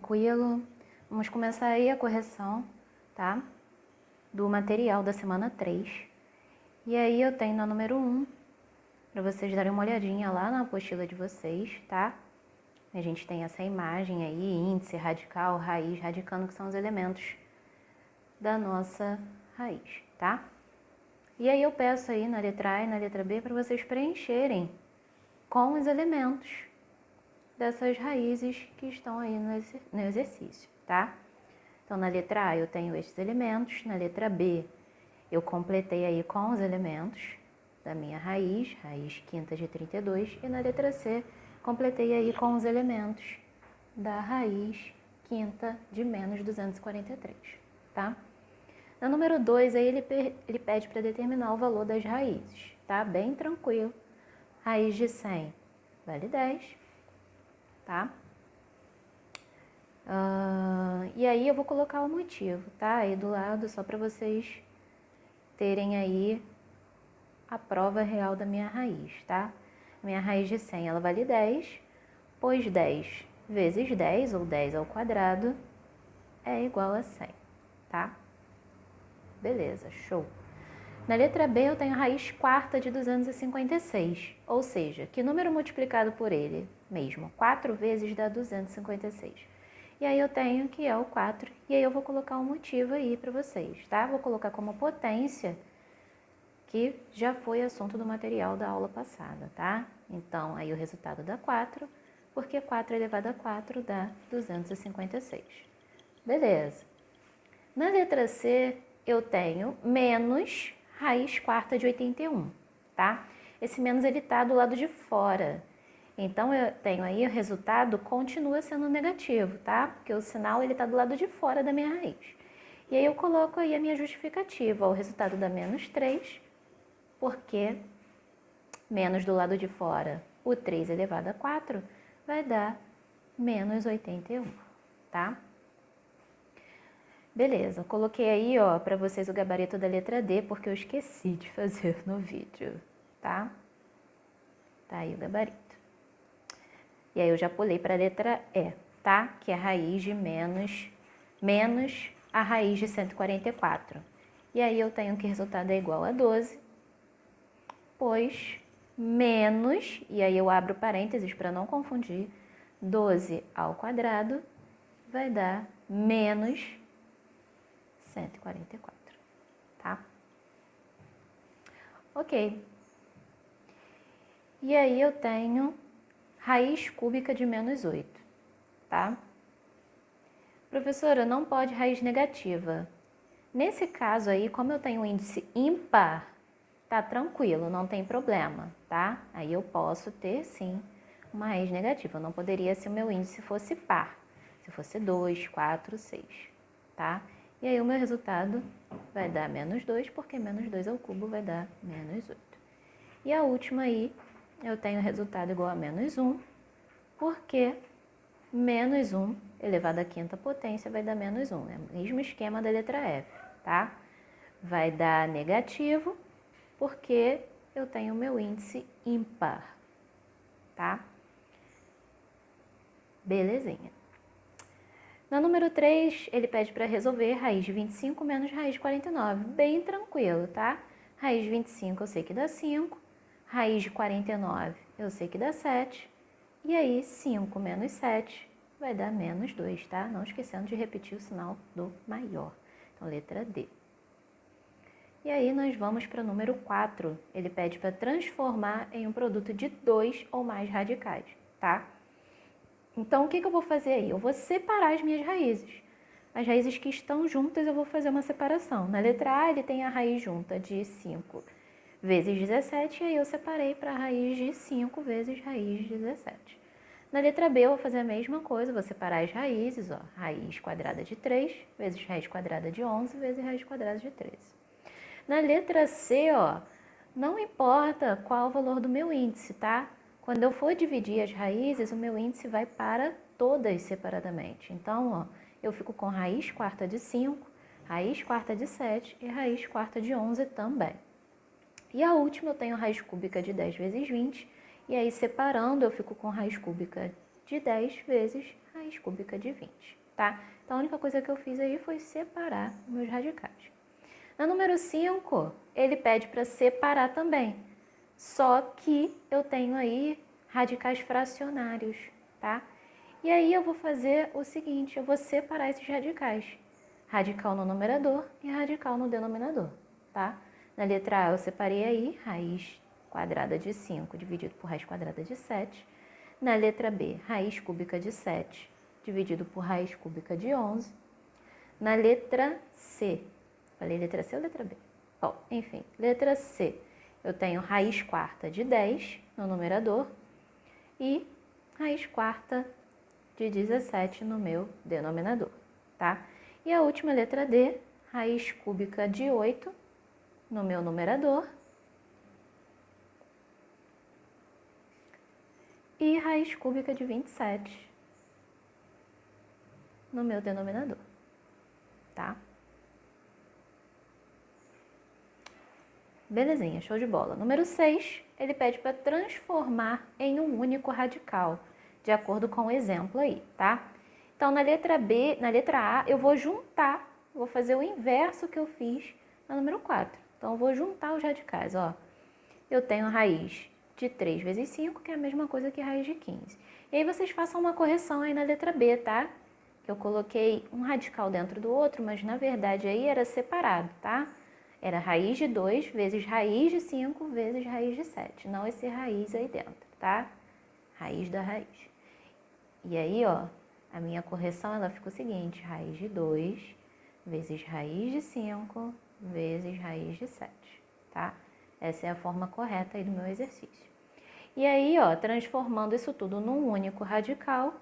tranquilo. Vamos começar aí a correção, tá? Do material da semana 3. E aí eu tenho na número 1, para vocês darem uma olhadinha lá na apostila de vocês, tá? A gente tem essa imagem aí, índice, radical, raiz, radicando, que são os elementos da nossa raiz, tá? E aí eu peço aí na letra A e na letra B para vocês preencherem com os elementos dessas raízes que estão aí no exercício, tá? Então, na letra A eu tenho estes elementos, na letra B eu completei aí com os elementos da minha raiz quinta de 32, e na letra C completei aí com os elementos da raiz quinta de menos 243, tá? Na número 2, aí ele pede para determinar o valor das raízes, tá? Bem tranquilo. Raiz de 100 vale 10, tá? E aí eu vou colocar o motivo, tá? Aí do lado, só para vocês terem aí a prova real da minha raiz, tá? Minha raiz de 100, ela vale 10, pois 10 vezes 10, ou 10 ao quadrado, é igual a 100, tá? Beleza, show. Na letra B eu tenho a raiz quarta de 256, ou seja, que número multiplicado por ele mesmo? 4 vezes dá 256. E aí eu tenho que é o 4, e aí eu vou colocar um motivo aí para vocês, tá? Vou colocar como potência, que já foi assunto do material da aula passada, tá? Então, aí o resultado dá 4, porque 4 elevado a 4 dá 256. Beleza. Na letra C, eu tenho menos raiz quarta de 81, tá? Esse menos, ele tá do lado de fora. Então, eu tenho aí o resultado continua sendo negativo, tá? Porque o sinal, ele tá do lado de fora da minha raiz. E aí eu coloco aí a minha justificativa, o resultado dá menos 3, porque menos do lado de fora, o 3 elevado a 4, vai dar menos 81, tá? Beleza, coloquei aí, ó, para vocês o gabarito da letra D, porque eu esqueci de fazer no vídeo, tá? Tá aí o gabarito. E aí eu já pulei para a letra E, tá? Que é a raiz de menos a raiz de 144. E aí eu tenho que o resultado é igual a 12, pois menos, e aí eu abro parênteses para não confundir, 12 ao quadrado vai dar menos 144, tá? Ok. E aí eu tenho raiz cúbica de menos 8, tá? Professora, não pode raiz negativa. Nesse caso aí, como eu tenho um índice ímpar, tá tranquilo, não tem problema, tá? Aí eu posso ter, sim, uma raiz negativa. Eu não poderia se o meu índice fosse par, se fosse 2, 4, 6, tá? E aí o meu resultado vai dar menos 2, porque menos 2 ao cubo vai dar menos 8. E a última aí, eu tenho o resultado igual a menos 1, porque menos 1 elevado à quinta potência vai dar menos 1. É o mesmo esquema da letra F, tá? Vai dar negativo, porque eu tenho o meu índice ímpar, tá? Belezinha. Na número 3, ele pede para resolver raiz de 25 menos raiz de 49. Bem tranquilo, tá? Raiz de 25 eu sei que dá 5, raiz de 49 eu sei que dá 7, e aí 5 menos 7 vai dar menos 2, tá? Não esquecendo de repetir o sinal do maior. Então, letra D. E aí nós vamos para o número 4. Ele pede para transformar em um produto de 2 ou mais radicais, tá? Então, o que eu vou fazer aí? Eu vou separar as minhas raízes. As raízes que estão juntas, eu vou fazer uma separação. Na letra A, ele tem a raiz junta de 5 vezes 17, e aí eu separei para a raiz de 5 vezes raiz de 17. Na letra B, eu vou fazer a mesma coisa, vou separar as raízes, ó. Raiz quadrada de 3 vezes raiz quadrada de 11 vezes raiz quadrada de 13. Na letra C, ó, não importa qual o valor do meu índice, tá? Quando eu for dividir as raízes, o meu índice vai para todas separadamente. Então, ó, eu fico com raiz quarta de 5, raiz quarta de 7 e raiz quarta de 11 também. E a última eu tenho raiz cúbica de 10 vezes 20, e aí separando eu fico com raiz cúbica de 10 vezes raiz cúbica de 20, tá? Então, a única coisa que eu fiz aí foi separar meus radicais. Na número 5, ele pede para separar também, só que eu tenho aí radicais fracionários, tá? E aí eu vou fazer o seguinte, eu vou separar esses radicais. Radical no numerador e radical no denominador, tá? Na letra A eu separei aí raiz quadrada de 5 dividido por raiz quadrada de 7. Na letra B, raiz cúbica de 7 dividido por raiz cúbica de 11. Na letra C, falei letra C ou letra B? Bom, enfim, letra C, eu tenho raiz quarta de 10 no numerador e raiz quarta de 17 no meu denominador, tá? E a última letra D, raiz cúbica de 8 no meu numerador e raiz cúbica de 27 no meu denominador, tá? Belezinha, show de bola. Número 6, ele pede para transformar em um único radical, de acordo com o exemplo aí, tá? Então, na letra B, na letra A, eu vou juntar, vou fazer o inverso que eu fiz na número 4. Então, eu vou juntar os radicais, ó. Eu tenho raiz de 3 vezes 5, que é a mesma coisa que raiz de 15. E aí, vocês façam uma correção aí na letra B, tá? Que eu coloquei um radical dentro do outro, mas na verdade aí era separado, tá? Era raiz de 2 vezes raiz de 5 vezes raiz de 7. Não esse raiz aí dentro, tá? Raiz da raiz. E aí, ó, a minha correção ela fica o seguinte: raiz de 2 vezes raiz de 5 vezes raiz de 7, tá? Essa é a forma correta aí do meu exercício. E aí, ó, transformando isso tudo num único radical,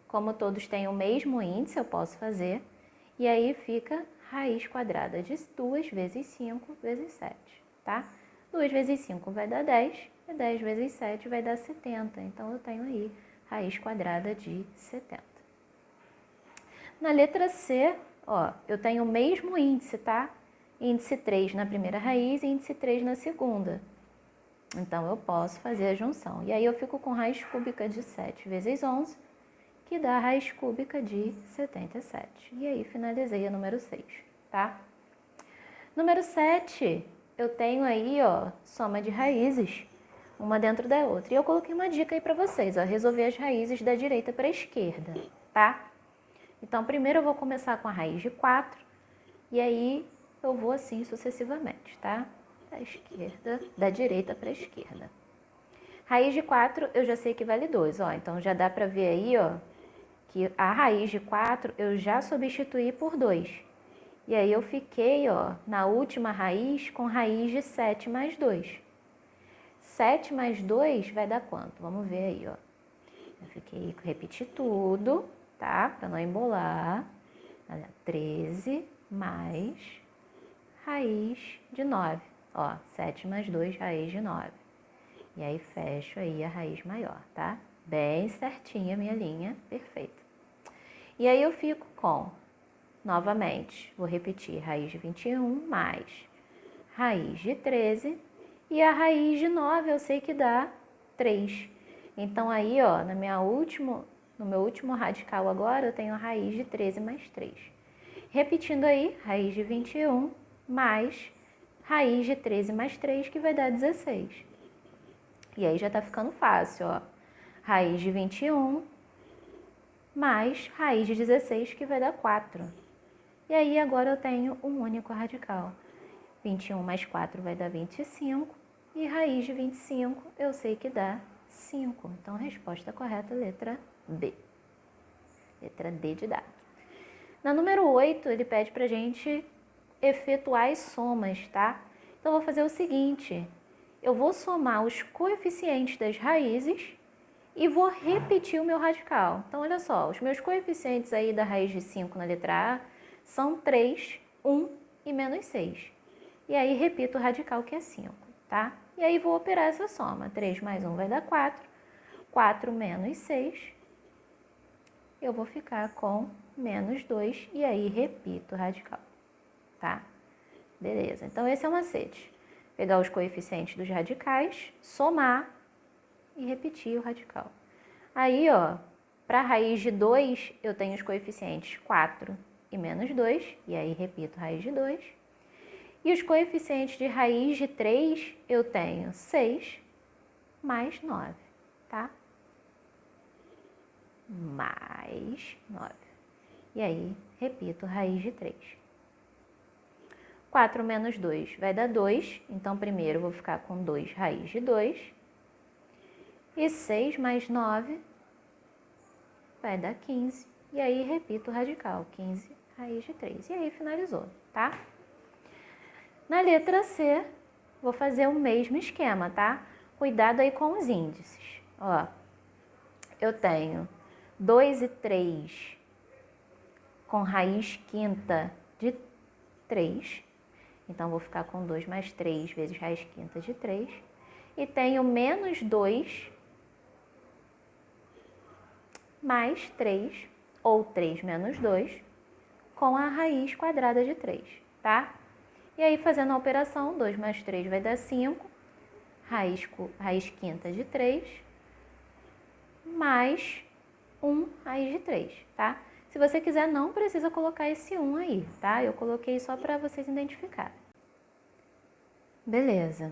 como todos têm o mesmo índice, eu posso fazer. E aí fica raiz quadrada de 2 vezes 5 vezes 7, tá? 2 vezes 5 vai dar 10, e 10 vezes 7 vai dar 70. Então, eu tenho aí raiz quadrada de 70. Na letra C, ó, eu tenho o mesmo índice, tá? Índice 3 na primeira raiz e índice 3 na segunda. Então, eu posso fazer a junção. E aí, eu fico com raiz cúbica de 7 vezes 11, que dá a raiz cúbica de 77. E aí, finalizei a número 6, tá? Número 7, eu tenho aí, ó, soma de raízes, uma dentro da outra. E eu coloquei uma dica aí para vocês, ó, resolver as raízes da direita para a esquerda, tá? Então, primeiro eu vou começar com a raiz de 4, e aí eu vou assim sucessivamente, tá? Da esquerda, da direita para a esquerda. Raiz de 4 eu já sei que vale 2, ó, então já dá para ver aí, ó, que a raiz de 4 eu já substituí por 2. E aí eu fiquei, ó, na última raiz com raiz de 7 mais 2. 7 mais 2 vai dar quanto? Vamos ver aí, ó. Eu fiquei, repeti tudo, tá? Para não embolar. Olha, 13 mais raiz de 9. Ó, 7 mais 2, raiz de 9. E aí fecho aí a raiz maior, tá? Bem certinha a minha linha, perfeito. E aí eu fico com, novamente, vou repetir, raiz de 21 mais raiz de 13 e a raiz de 9 eu sei que dá 3. Então aí, ó, no meu último radical agora eu tenho a raiz de 13 mais 3. Repetindo aí, raiz de 21 mais raiz de 13 mais 3, que vai dar 16. E aí já tá ficando fácil, ó. Raiz de 21 mais raiz de 16, que vai dar 4. E aí agora eu tenho um único radical. 21 mais 4 vai dar 25. E raiz de 25 eu sei que dá 5. Então, resposta correta, letra B. Letra D de dado. Na número 8, ele pede pra gente efetuar as somas, tá? Então, eu vou fazer o seguinte. Eu vou somar os coeficientes das raízes e vou repetir o meu radical. Então, olha só, os meus coeficientes aí da raiz de 5 na letra A são 3, 1 e menos 6. E aí, repito o radical, que é 5, tá? E aí, vou operar essa soma. 3 mais 1 vai dar 4. 4 menos 6, eu vou ficar com menos 2. E aí, repito o radical, tá? Beleza, então esse é o macete. Pegar os coeficientes dos radicais, somar e repetir o radical. Aí, ó, para a raiz de 2, eu tenho os coeficientes 4 e menos 2, e aí repito raiz de 2. E os coeficientes de raiz de 3, eu tenho 6 mais 9, tá? Mais 9. E aí, repito, raiz de 3. 4 menos 2 vai dar 2, então primeiro eu vou ficar com 2 raiz de 2. E 6 mais 9 vai dar 15. E aí, repito o radical, 15 raiz de 3. E aí, finalizou, tá? Na letra C, vou fazer o mesmo esquema, tá? Cuidado aí com os índices. Ó, eu tenho 2 e 3 com raiz quinta de 3. Então, vou ficar com 2 mais 3 vezes raiz quinta de 3. E tenho menos 2 mais 3, ou 3 menos 2, com a raiz quadrada de 3, tá? E aí, fazendo a operação, 2 mais 3 vai dar 5, raiz quinta de 3, mais 1 raiz de 3, tá? Se você quiser, não precisa colocar esse 1 aí, tá? Eu coloquei só para vocês identificarem. Beleza.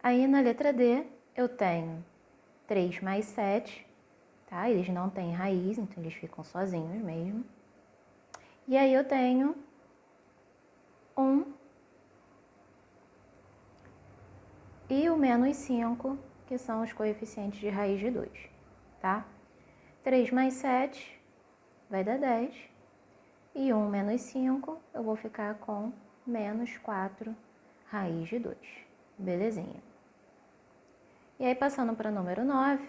Aí, na letra D, eu tenho 3 mais 7, tá? Eles não têm raiz, então eles ficam sozinhos mesmo. E aí, eu tenho 1 e o menos 5, que são os coeficientes de raiz de 2, tá? 3 mais 7 vai dar 10. E 1 menos 5, eu vou ficar com menos 4 raiz de 2. Belezinha. E aí, passando para o número 9,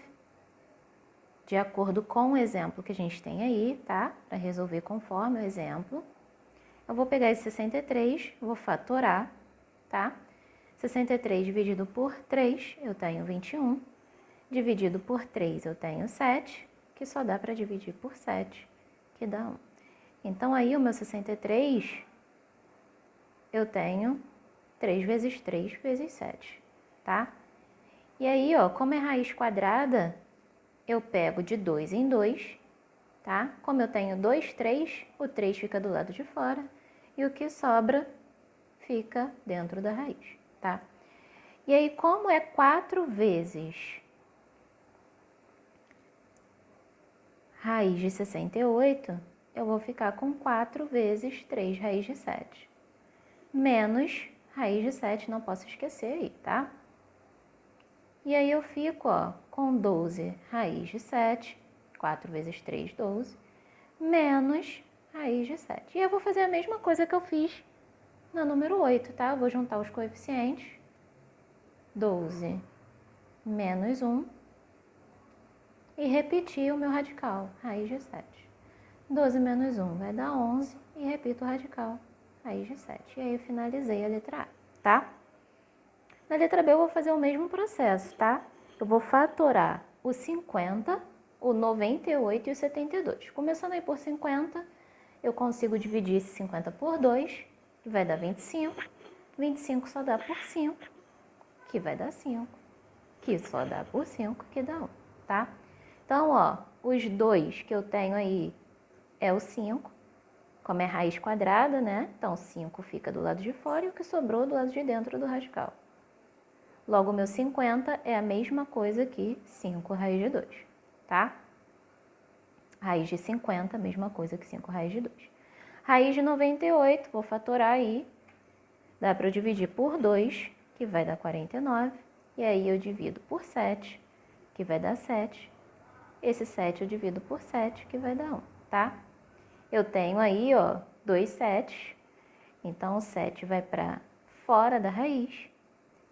de acordo com o exemplo que a gente tem aí, tá? Para resolver conforme o exemplo, eu vou pegar esse 63, vou fatorar, tá? 63 dividido por 3, eu tenho 21. Dividido por 3, eu tenho 7, que só dá para dividir por 7, que dá 1. Então, aí, o meu 63, eu tenho 3 vezes 3 vezes 7, tá? E aí, ó, como é raiz quadrada, eu pego de 2 em 2, tá? Como eu tenho 2, 3, o 3 fica do lado de fora e o que sobra fica dentro da raiz, tá? E aí, como é 4 vezes raiz de 68, eu vou ficar com 4 vezes 3 raiz de 7. Menos raiz de 7, não posso esquecer aí, tá? E aí eu fico, ó, com 12 raiz de 7, 4 vezes 3, 12, menos raiz de 7. E eu vou fazer a mesma coisa que eu fiz no número 8, tá? Eu vou juntar os coeficientes, 12 menos 1, e repetir o meu radical, raiz de 7. 12 menos 1 vai dar 11, e repito o radical, raiz de 7. E aí eu finalizei a letra A, tá? Na letra B eu vou fazer o mesmo processo, tá? Eu vou fatorar o 50, o 98 e o 72. Começando aí por 50, eu consigo dividir esse 50 por 2, que vai dar 25. 25 só dá por 5, que vai dar 5. Que só dá por 5, que dá 1, tá? Então, ó, os 2 que eu tenho aí é o 5, como é raiz quadrada, né? Então, 5 fica do lado de fora e o que sobrou do lado de dentro do radical. Logo, o meu 50 é a mesma coisa que 5 raiz de 2, tá? Raiz de 50, mesma coisa que 5 raiz de 2. Raiz de 98, vou fatorar aí. Dá para eu dividir por 2, que vai dar 49. E aí eu divido por 7, que vai dar 7. Esse 7 eu divido por 7, que vai dar 1, tá? Eu tenho aí, ó, 2 7. Então, o 7 vai para fora da raiz.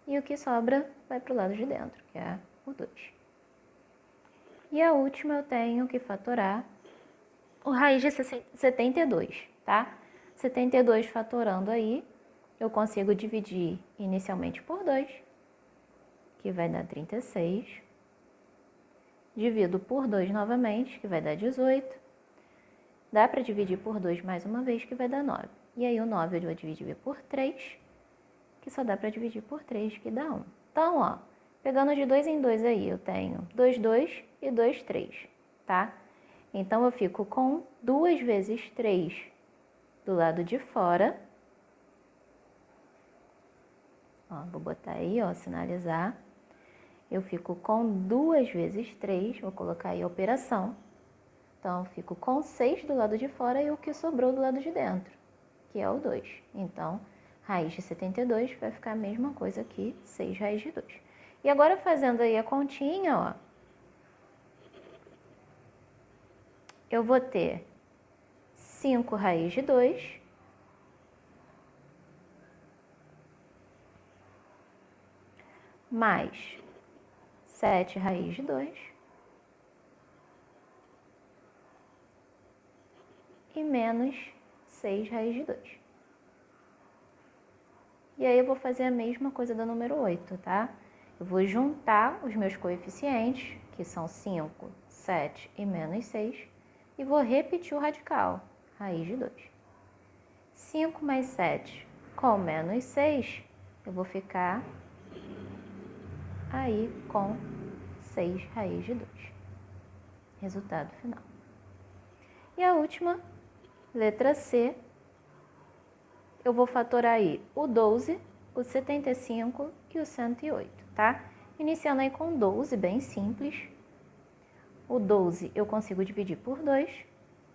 E o que sobra vai para o lado de dentro, que é o 2. E a última eu tenho que fatorar o raiz de 72, tá? 72 fatorando aí, eu consigo dividir inicialmente por 2, que vai dar 36. Divido por 2 novamente, que vai dar 18. Dá para dividir por 2 mais uma vez, que vai dar 9. E aí o 9 eu vou dividir por 3, que só dá para dividir por 3, que dá 1. Então, ó, Pegando de 2 em 2 aí, eu tenho 2, 2 e 2, 3, tá? Então, eu fico com 2 vezes 3 do lado de fora. Ó, vou botar aí, ó, sinalizar. Eu fico com 2 vezes 3, vou colocar aí a operação. Então, eu fico com 6 do lado de fora e o que sobrou do lado de dentro, que é o 2. Então, raiz de 72 vai ficar a mesma coisa aqui, 6 raiz de 2. E agora, fazendo aí a continha, ó, eu vou ter 5 raiz de 2 mais 7 raiz de 2 e menos 6 raiz de 2. E aí eu vou fazer a mesma coisa do número 8, tá? Eu vou juntar os meus coeficientes, que são 5, 7 e menos 6, e vou repetir o radical, raiz de 2. 5 mais 7 com menos 6, eu vou ficar aí com 6 raiz de 2. Resultado final. E a última, letra C, eu vou fatorar aí o 12, o 75 e o 108, tá? Iniciando aí com 12, bem simples. O 12 eu consigo dividir por 2,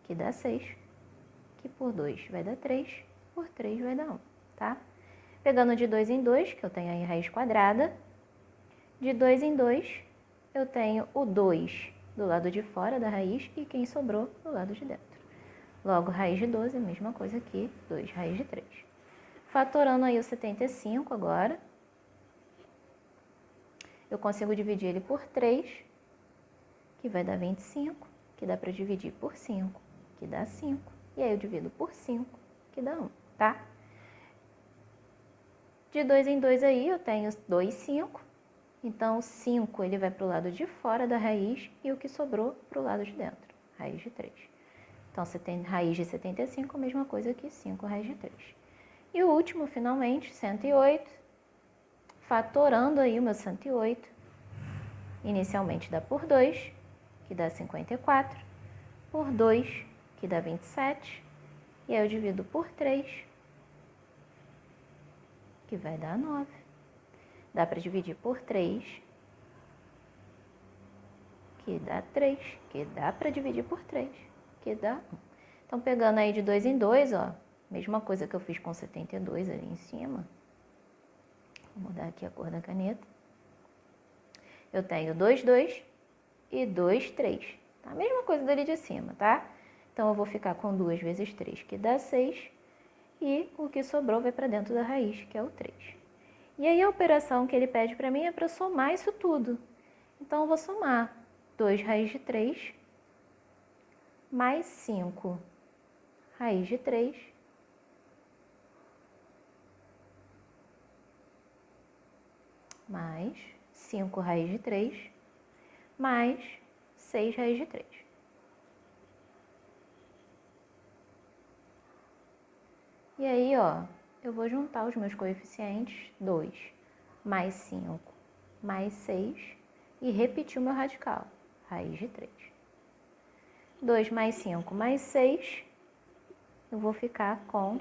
que dá 6, que por 2 vai dar 3, por 3 vai dar 1, tá? Pegando de 2 em 2, que eu tenho aí raiz quadrada, de 2 em 2 eu tenho o 2 do lado de fora da raiz e quem sobrou do lado de dentro. Logo, raiz de 12, a mesma coisa aqui, 2 raiz de 3. Fatorando aí o 75 agora, eu consigo dividir ele por 3, que vai dar 25, que dá para dividir por 5, que dá 5. E aí eu divido por 5, que dá 1, tá? De 2 em 2 aí eu tenho 2, 5. Então, o 5 ele vai para o lado de fora da raiz e o que sobrou para o lado de dentro, raiz de 3. Então, você tem raiz de 75, a mesma coisa que 5 raiz de 3. E o último, finalmente, 108. Fatorando aí o meu 108. Inicialmente dá por 2, que dá 54. Por 2, que dá 27. E aí eu divido por 3, que vai dar 9. Dá para dividir por 3, que dá 3. Que dá para dividir por 3, que dá 1. Então, pegando aí de 2 em 2, ó, mesma coisa que eu fiz com 72 ali em cima. Vou mudar aqui a cor da caneta. Eu tenho 2, 2 e 2, 3. Tá? A mesma coisa dali de cima, tá? Então, eu vou ficar com 2 vezes 3, que dá 6. E o que sobrou vai para dentro da raiz, que é o 3. E aí, a operação que ele pede para mim é para somar isso tudo. Então, eu vou somar 2 raiz de 3 mais 5 raiz de 3 mais 5 raiz de 3 mais 6 raiz de 3. E aí, ó, eu vou juntar os meus coeficientes, 2 mais 5 mais 6, e repetir o meu radical, raiz de 3. 2 mais 5 mais 6, eu vou ficar com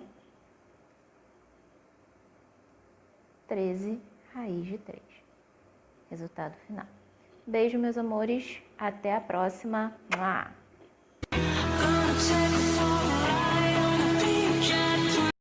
13 raiz de 3. Resultado final. Beijo, meus amores. Até a próxima. Mua!